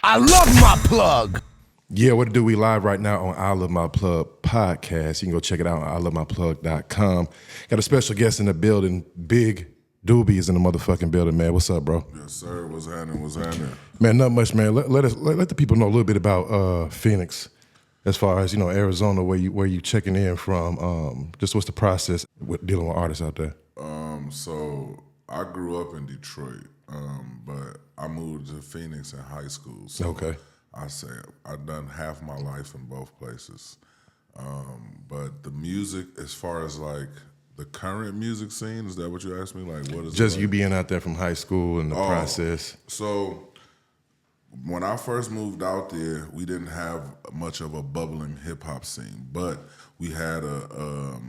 I love my plug. Yeah, what do we live right now on I Love My Plug podcast. You can go check it out on iLoveMyPlug.com. Got a special guest in the building. Big Doobie is in the motherfucking building, man. What's up, bro? Yes, sir. What's happening? What's happening? Man, not much, man. Let the people know a little bit about Phoniex, as far as Arizona, where you checking in from. Just what's the process with dealing with artists out there? So I grew up in Detroit, but I moved to Phoenix in high school. So Okay. I say I've done half my life in both places. But the music, as far as like the current music scene, is that what you asked me? Like, what is Just it you like? being out there from high school and the process. So when I first moved out there, we didn't have much of a bubbling hip hop scene, but we had a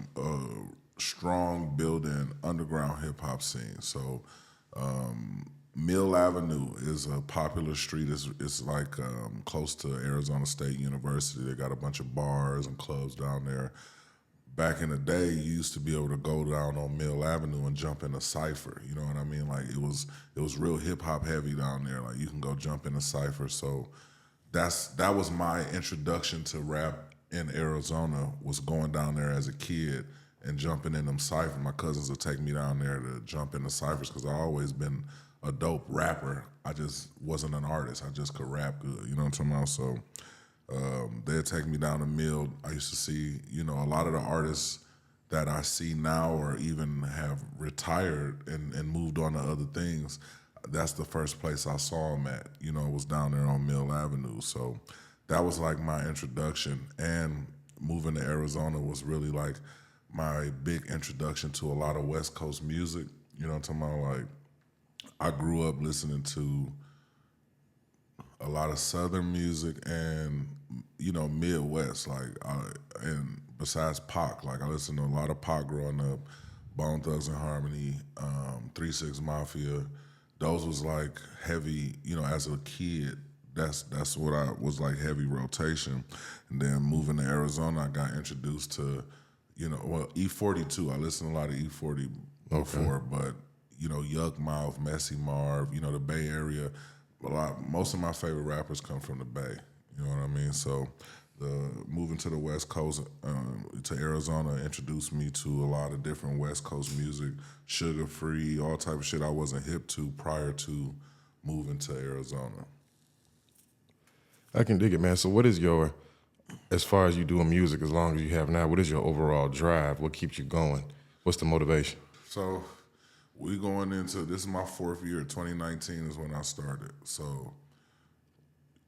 strong building underground hip hop scene. So Mill Avenue is a popular street. It's like close to Arizona State University. They got a bunch of bars and clubs down there. Back in the day, you used to be able to go down on Mill Avenue and jump in a cypher. You know what I mean? Like it was real hip hop heavy down there. Like you can go jump in a cypher. So that was my introduction to rap in Arizona. Was going down there as a kid and jumping in them ciphers. My cousins would take me down there to jump in the ciphers because I always been a dope rapper. I just wasn't an artist. I just could rap good. You know what I'm talking about? So they'd take me down the Mill. I used to see, a lot of the artists that I see now or even have retired and moved on to other things. That's the first place I saw them at, was down there on Mill Avenue. So that was like my introduction. And moving to Arizona was really like my big introduction to a lot of West Coast music. You know what I'm talking about? Like, I grew up listening to a lot of Southern music and, Midwest, and besides Pac, like I listened to a lot of Pac growing up, Bone Thugs and Harmony, 3 6 Mafia. Those was like heavy, as a kid, that's what I was like heavy rotation. And then moving to Arizona, I got introduced to, E42. I listened to a lot of E40 before, but Yuck Mouth, Messy Marv, the Bay Area. Most of my favorite rappers come from the Bay. You know what I mean? So moving to the West Coast, to Arizona, introduced me to a lot of different West Coast music, Sugar Free, all type of shit I wasn't hip to prior to moving to Arizona. I can dig it, man. So what is your, as far as you doing music, as long as you have now, what is your overall drive? What keeps you going? What's the motivation? So we going into, this is my 4th year, 2019 is when I started. So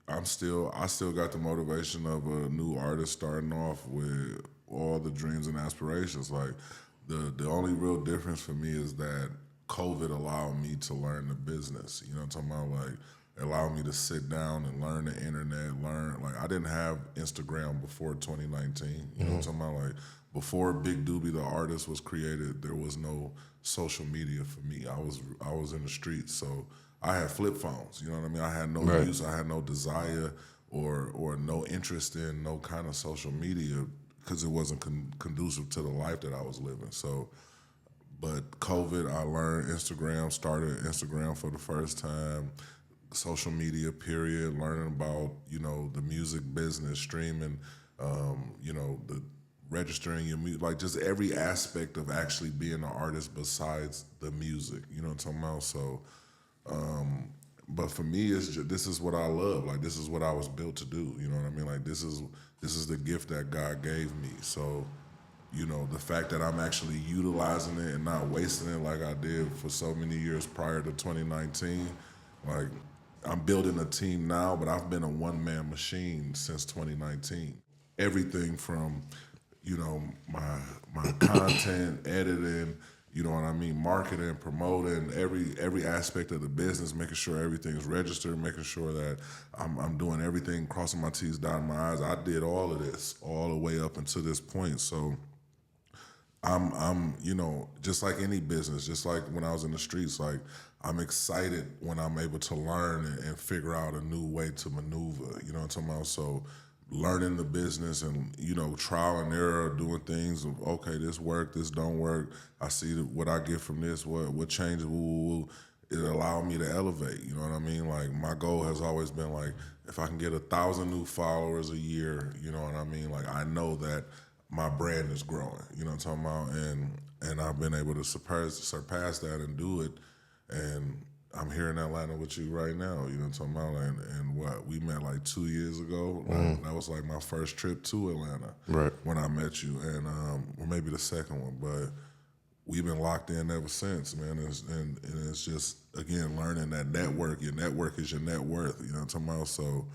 I still got the motivation of a new artist starting off with all the dreams and aspirations. Like the only real difference for me is that COVID allowed me to learn the business. You know what I'm talking about? Like it allowed me to sit down and learn the internet, like I didn't have Instagram before 2019. You know what I'm talking about? Like before Big Doobie the artist was created, there was no social media for me. I was in the streets, so I had flip phones. You know what I mean? I had no use, I had no desire or no interest in no kind of social media because it wasn't conducive to the life that I was living. So, but COVID, I learned Instagram, started Instagram for the first time, social media period, learning about, the music business, streaming, the registering your music, like just every aspect of actually being an artist besides the music, you know what I'm talking about? So, but for me, this is what I love. Like this is what I was built to do. You know what I mean? Like this is the gift that God gave me. So, the fact that I'm actually utilizing it and not wasting it like I did for so many years prior to 2019, like I'm building a team now, but I've been a one-man machine since 2019. Everything from, my content, editing, you know what I mean, marketing, promoting, every aspect of the business, making sure everything's registered, making sure that I'm doing everything, crossing my T's, dotting my I's. I did all of this all the way up until this point. So I'm just like any business, just like when I was in the streets, like I'm excited when I'm able to learn and figure out a new way to maneuver, you know what I'm talking about? So learning the business and, trial and error, doing things of, okay, this work, this don't work. I see what I get from this, what changes, woo. it allowed me to elevate. You know what I mean? Like my goal has always been like, if I can get 1,000 new followers a year, you know what I mean? Like I know that my brand is growing. You know what I'm talking about? And I've been able to surpass that and do it. And I'm here in Atlanta with you right now. You know what I'm talking about? And what we met like 2 years ago. That was like my first trip to Atlanta. Right. When I met you, and or maybe the second one, but we've been locked in ever since, man. And it's just, again, learning that network. Your network is your net worth. You know what I'm talking about? So,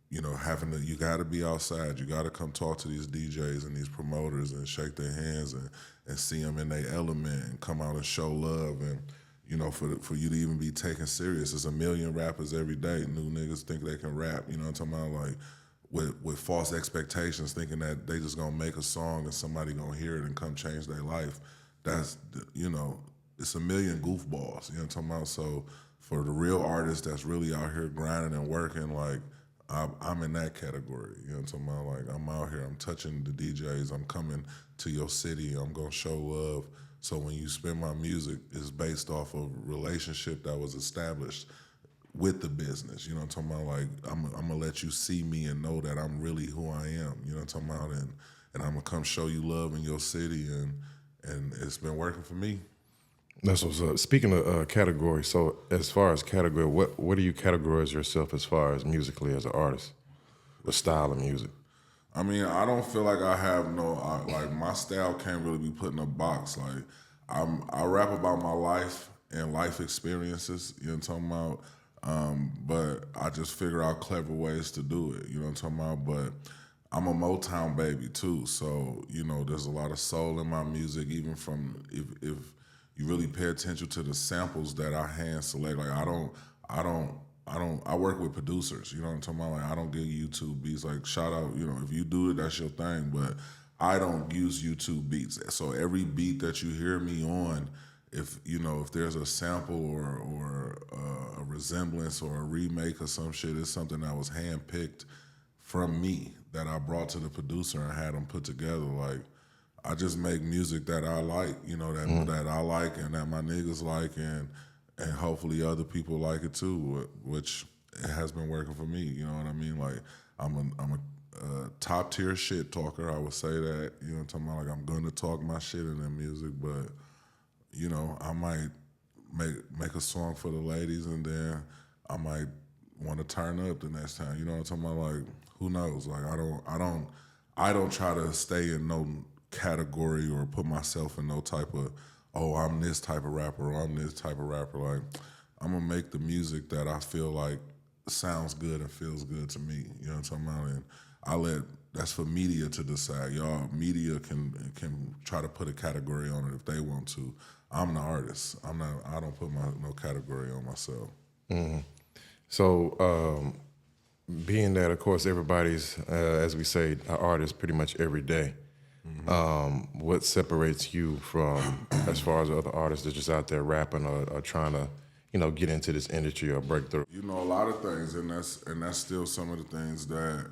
you know, you got to be outside. You got to come talk to these DJs and these promoters and shake their hands and see them in their element and come out and show love. And, you know, for you to even be taken serious. There's a million rappers every day. New niggas think they can rap. You know what I'm talking about? Like, with false expectations, thinking that they just gonna make a song and somebody gonna hear it and come change their life. That's, you know, it's a million goofballs, you know what I'm talking about? So for the real artist that's really out here grinding and working, like, I'm in that category, you know what I'm talking about? Like, I'm out here, I'm touching the DJs, I'm coming to your city, I'm gonna show love. So when you spin my music, it's based off of a relationship that was established with the business, you know what I'm talking about? Like, I'm gonna let you see me and know that I'm really who I am, you know what I'm talking about? And I'm gonna come show you love in your city, and it's been working for me. That's what's up. Speaking of category, so as far as category, what do you categorize yourself as far as musically as an artist? The style of music? I mean, I don't feel like I have like my style can't really be put in a box. Like I rap about my life and life experiences, you know what I'm talking about? But I just figure out clever ways to do it, you know what I'm talking about? But I'm a Motown baby too, so you know there's a lot of soul in my music. Even from if you really pay attention to the samples that I hand select, like I work with producers. You know what I'm talking about? Like I don't get YouTube beats. Like shout out, you know, if you do it, that's your thing. But I don't use YouTube beats. So every beat that you hear me on, if there's a sample or a resemblance or a remake or some shit, it's something that was handpicked from me that I brought to the producer and had them put together. Like, I just make music that I like, you know, that I like and that my niggas like, and hopefully other people like it too, which it has been working for me. You know what I mean? Like, I'm a top tier shit talker. I would say that. You know what I'm talking about? Like, I'm gonna talk my shit in that music, but you know, I might make a song for the ladies, and then I might want to turn up the next time. You know what I'm talking about? Like, who knows? Like, I don't try to stay in no category or put myself in no type of, oh, I'm this type of rapper or I'm this type of rapper. Like, I'm gonna make the music that I feel like sounds good and feels good to me. You know what I'm talking about? And that's for media to decide. Y'all, media can try to put a category on it if they want to. I'm the artist. I don't put no category on myself. Mm-hmm. So, being that, of course, everybody's, as we say, an artist pretty much every day. Mm-hmm. What separates you from, as far as other artists that are just out there rapping or trying to, you know, get into this industry or break through? You know, a lot of things, and that's still some of the things that,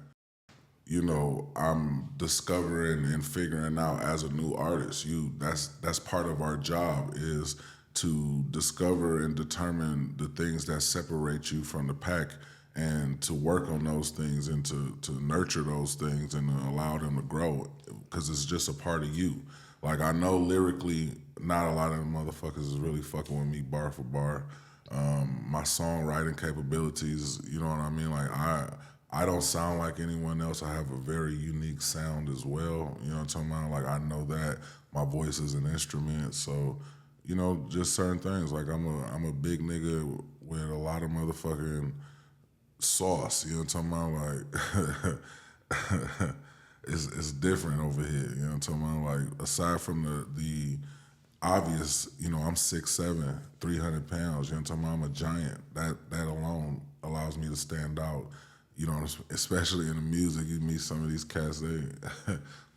you know, I'm discovering and figuring out as a new artist. That's part of our job, is to discover and determine the things that separate you from the pack, and to work on those things and to nurture those things and to allow them to grow, because it's just a part of you. Like, I know lyrically, not a lot of them motherfuckers is really fucking with me bar for bar. My songwriting capabilities, you know what I mean? Like, I don't sound like anyone else. I have a very unique sound as well. You know what I'm talking about? Like, I know that my voice is an instrument, so, you know, just certain things. Like, I'm a big nigga with a lot of motherfucking sauce, you know what I'm talking about? Like, it's different over here, you know what I'm talking about? Like, aside from the obvious, you know, I'm 6'7", 300 pounds, you know what I'm talking about? I'm a giant. That alone allows me to stand out, you know, especially in the music. You meet some of these cats, they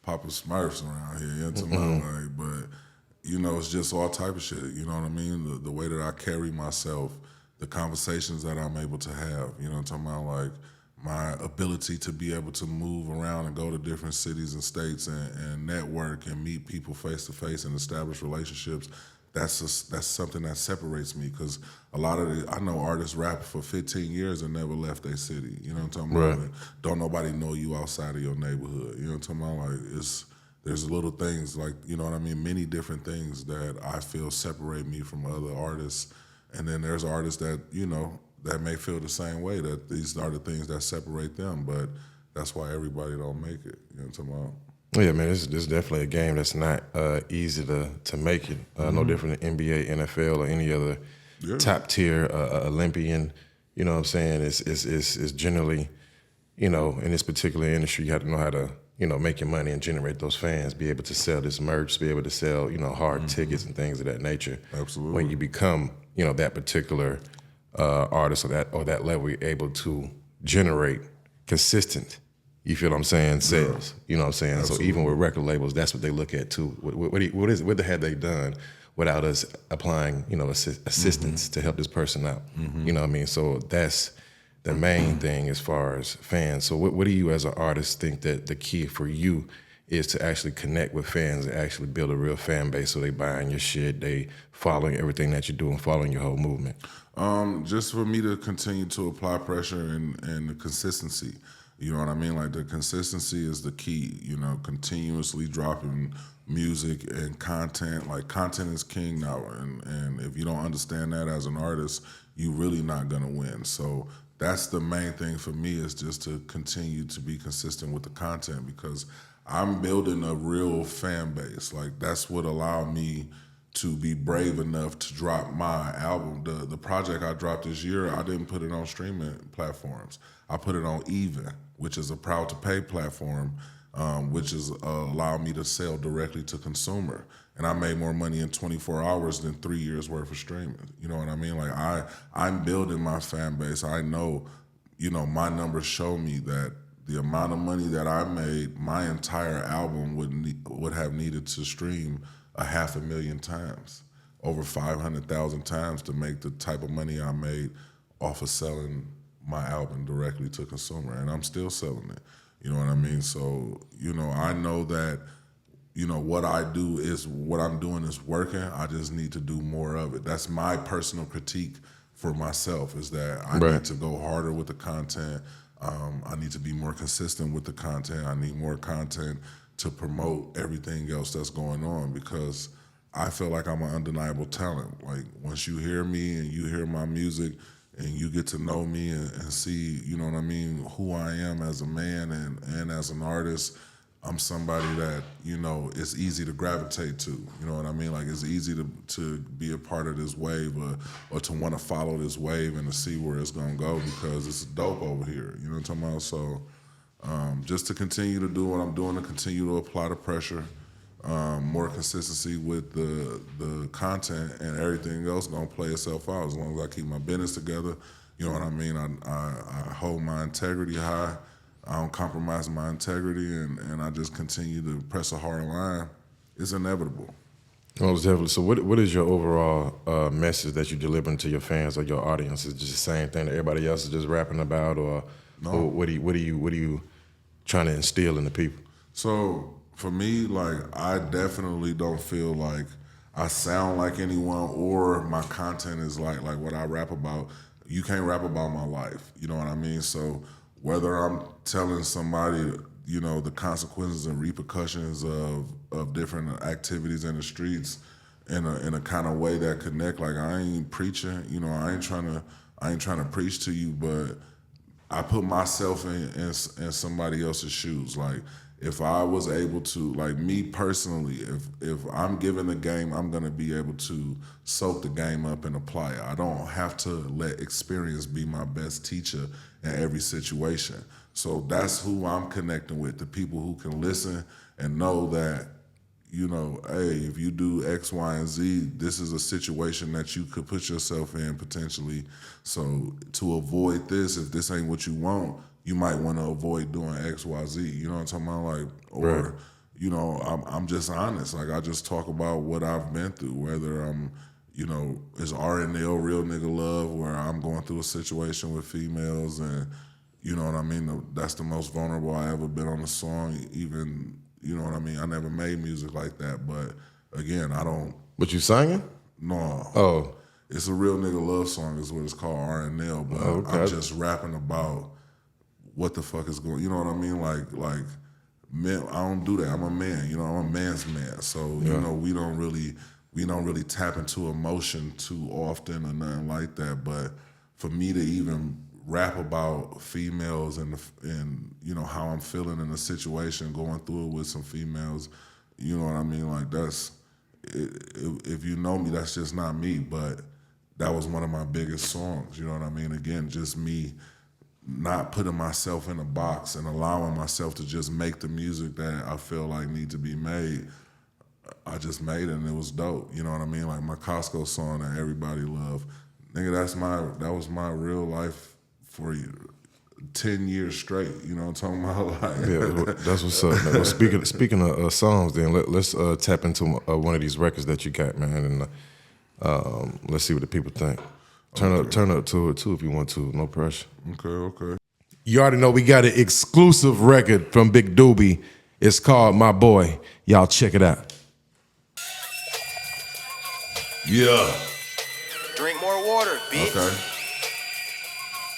Papa Smurfs around here, you know what I'm talking about? Like, but, you know, it's just all type of shit, you know what I mean? The way that I carry myself, the conversations that I'm able to have, you know what I'm talking about? Like, my ability to be able to move around and go to different cities and states and network and meet people face to face and establish relationships that's something that separates me, because a lot of I know artists rap for 15 years and never left their city. You know what I'm talking about? Right. Don't nobody know you outside of your neighborhood. You know what I'm talking about? Like there's little things, like, you know what I mean, many different things that I feel separate me from other artists. And then there's artists that, you know, that may feel the same way, that these are the things that separate them, but that's why everybody don't make it. You know what I'm talking about? Yeah, man, this is definitely a game that's not easy to make it. No different than NBA, NFL, or any other top tier Olympian. You know what I'm saying? It's generally, you know, in this particular industry, you have to know how to, you know, make your money and generate those fans, be able to sell this merch, be able to sell, you know, hard tickets and things of that nature. Absolutely. When you become, you know, that particular artist or that level, you're able to generate consistent, you feel what I'm saying, sales. You know what I'm saying? Absolutely. So even with record labels, that's what they look at too. What have they done without us applying, you know, assistance to help this person out? You know what I mean? So that's the main thing as far as fans. So what do you as an artist think that the key for you is to actually connect with fans and actually build a real fan base, so they buying your shit, they following everything that you do and following your whole movement? Just for me to continue to apply pressure and the consistency. You know what I mean? Like, the consistency is the key, you know, continuously dropping music and content. Like, content is king now, and if you don't understand that as an artist, you really not gonna win. So that's the main thing for me, is just to continue to be consistent with the content, because I'm building a real fan base. Like, that's what allowed me to be brave enough to drop my album. The project I dropped this year, I didn't put it on streaming platforms. I put it on Even, which is a proud to pay platform, which is allowed me to sell directly to consumer. And I made more money in 24 hours than 3 years worth of streaming. You know what I mean? Like, I'm building my fan base. I know, you know, my numbers show me that the amount of money that I made, my entire album would have needed to stream 500,000 times, over 500,000 times, to make the type of money I made off of selling my album directly to consumer, and I'm still selling it. You know what I mean? So, you know, I know that, you know, what I'm doing is working. I just need to do more of it. That's my personal critique for myself, is that I need to go harder with the content. I need to be more consistent with the content. I need more content to promote everything else that's going on, because I feel like I'm an undeniable talent. Like, once you hear me and you hear my music and you get to know me and see, you know what I mean, who I am as a man and as an artist, I'm somebody that, you know, it's easy to gravitate to. You know what I mean? Like, it's easy to be a part of this wave, or to want to follow this wave and to see where it's going to go, because it's dope over here. You know what I'm talking about? So just to continue to do what I'm doing, to continue to apply the pressure, more consistency with the content, and everything else gonna play itself out as long as I keep my business together. You know what I mean? I hold my integrity high. I don't compromise my integrity, and I just continue to press a hard line. It's inevitable. Most definitely. So what is your overall message that you're delivering to your fans or your audience? Is it just the same thing that everybody else is just rapping about, or what are you trying to instill in the people? So for me, like, I definitely don't feel like I sound like anyone, or my content is like what I rap about. You can't rap about my life. You know what I mean? So whether I'm telling somebody, you know, the consequences and repercussions of different activities in the streets in a kind of way that connect, like, I ain't preaching. You know, I ain't trying to preach to you, but I put myself in somebody else's shoes. Like, if I was able to, like, me personally, if I'm given the game, I'm gonna be able to soak the game up and apply it. I don't have to let experience be my best teacher in every situation. So that's who I'm connecting with, the people who can listen and know that, you know, hey, if you do X, Y, and Z, this is a situation that you could put yourself in potentially. So to avoid this, if this ain't what you want, you might want to avoid doing X, Y, Z. You know what I'm talking about? Like, or, you know, I'm just honest. Like, I just talk about what I've been through, whether I'm, you know, it's R&L, real nigga love, where I'm going through a situation with females, and, you know what I mean? That's the most vulnerable I ever been on a song, even, you know what I mean? I never made music like that, but again, I don't. But you singing? No. Oh. It's a real nigga love song is what it's called, R&L, but I'm just rapping about what the fuck is going, you know what I mean? Like, man, I don't do that. I'm a man, you know, I'm a man's man. So, you know, we don't really tap into emotion too often or nothing like that. But for me to even rap about females and you know, how I'm feeling in a situation, going through it with some females, you know what I mean? Like if you know me, that's just not me, but that was one of my biggest songs, you know what I mean? Again, just me not putting myself in a box and allowing myself to just make the music that I feel like need to be made. I just made it and it was dope, you know what I mean? Like my Costco song that everybody loved. Nigga, that was my real life for 10 years straight, you know what I'm talking about? Like, yeah, that's what's up, man. Well, speaking of songs, then let's tap into one of these records that you got, man, and let's see what the people think. Turn up to it too if you want to, no pressure. Okay. You already know we got an exclusive record from Big Doobie. It's called My Boy. Y'all check it out. Yeah. Drink more water, bitch. Okay.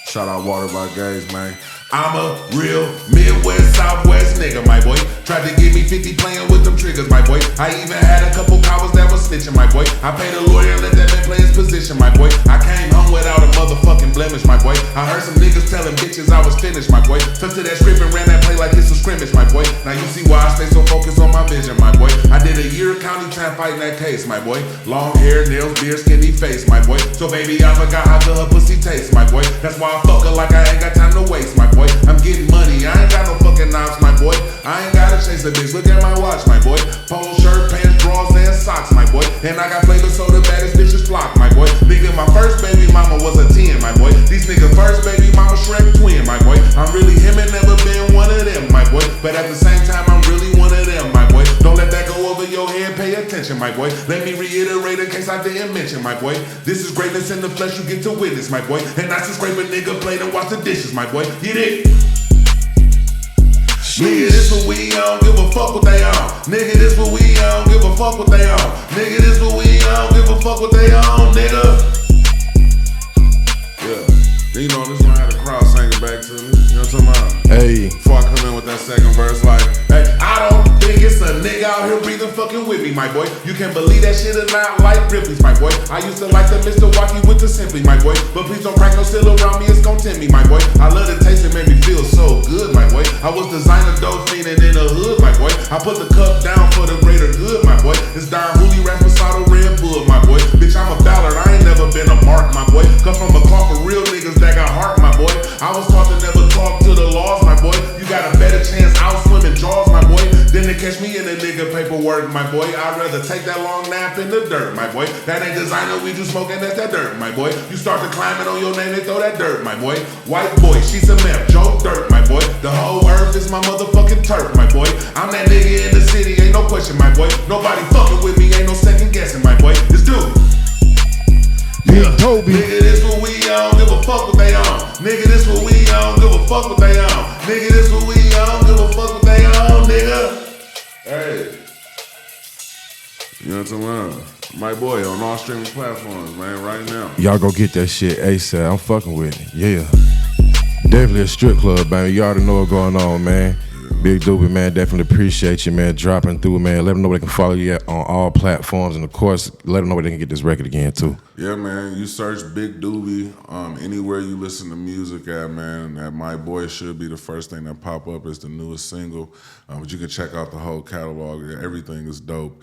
Shout out Water by Gaze, man. I'm a real Midwest, Southwest nigga, my boy. Tried to give me 50 playing with them triggers, my boy. I even had a couple cowards that was snitching, my boy. I paid a lawyer and let that man play his position, my boy. I came home without a motherfucking blemish, my boy. I heard some niggas telling bitches I was finished, my boy. Took to that script and ran that play like it's a scrimmage, my boy. Now you see why I stay so focused on my vision, my boy. I did a year of county time fighting that case, my boy. Long hair, nails, beard, skinny face, my boy. So baby, I forgot how good her pussy tastes, my boy. That's why I fuck her like I ain't got time to waste, my boy. I'm getting money, I ain't got no fucking knobs, my boy. I ain't gotta chase a bitch, look at my watch, my boy. Polo shirt, pants, drawers, and socks, my boy. And I got flavor so the baddest bitches flock, my boy. Nigga, my first baby mama was a 10, my boy. These niggas first baby mama Shrek twin, my boy. I'm really him and never been one of them, my boy. But at the same time, I'm really one of them, my boy. Don't let that go over your head, pay attention, my boy. Let me reiterate in case I didn't mention, my boy. This is greatness in the flesh you get to witness, my boy. And not to scrape a nigga plate and wash the dishes, my boy. Get it? Nigga, this what we on, give a fuck what they on. Nigga, this what we on, give a fuck what they on. Nigga, this what we on, give a fuck what they on, nigga. Yeah, you know, this one had the crowd singing back to me. You know what I'm talking about? Hey. Before I come in with that second verse, like, hey, I don't think it's a nigga out here breathing fucking with me, my boy. You can't believe that shit or not like Ripley's, my boy. I used to like the Mr. Wacky with the Simply, my boy. But please don't crack no seal around me, it's gon' tempt me, my boy. I love the taste, it made me feel so good, my boy. I was designer dope fiending in the hood, my boy. I put the cup down for the greater good, my boy. It's Don Jullian, Rasmusado, Red Bull, my boy. Bitch, I'm a ballad, I ain't never been a mark, my boy. Come from a cloth of real niggas that got heart, my boy. I was taught to never talk to the laws, my boy. You got a better chance out swimming jaws, my boy, than to catch me in the nigga paperwork, my boy. I'd rather take that long nap in the dirt, my boy. That ain't designer, we just smoking at that dirt, my boy. You start to climbing on your name, they throw that dirt, my boy. White boy, she's a map, Joe Dirt, my boy. The whole earth is my motherfucking turf, my boy. I'm that nigga in the city, ain't no question, my boy. Nobody fucking with me, ain't no second guessing, my boy. Let's do it. Big Doobie. Nigga, this what we on, give a fuck what they on. Nigga, this what we on, give a fuck what they on. Nigga, this what we on, give a fuck what they on, nigga. Hey. You know what I'm talking about? My boy on all streaming platforms, man, right now. Y'all go get that shit ASAP. I'm fucking with it. Yeah. Definitely a strip club, man. You already know what's going on, man. Big Doobie, man, definitely appreciate you, man, dropping through, man. Let them know where they can follow you on all platforms. And, of course, let them know where they can get this record again, too. Yeah, man, you search Big Doobie anywhere you listen to music at, man. That My Boy should be the first thing that pop up. It's the newest single. But you can check out the whole catalog. Everything is dope.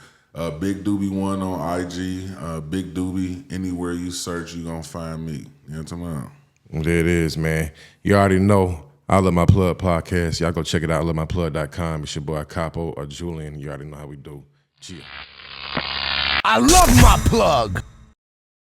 Big Doobie 1 on IG. Big Doobie, anywhere you search, you going to find me. You know what I'm talking about? There it is, man. You already know. I Love My Plug podcast. Y'all go check it out, iLoveMyPlug.com. It's your boy Capo or Jullian. You already know how we do. Cheers. I love my plug.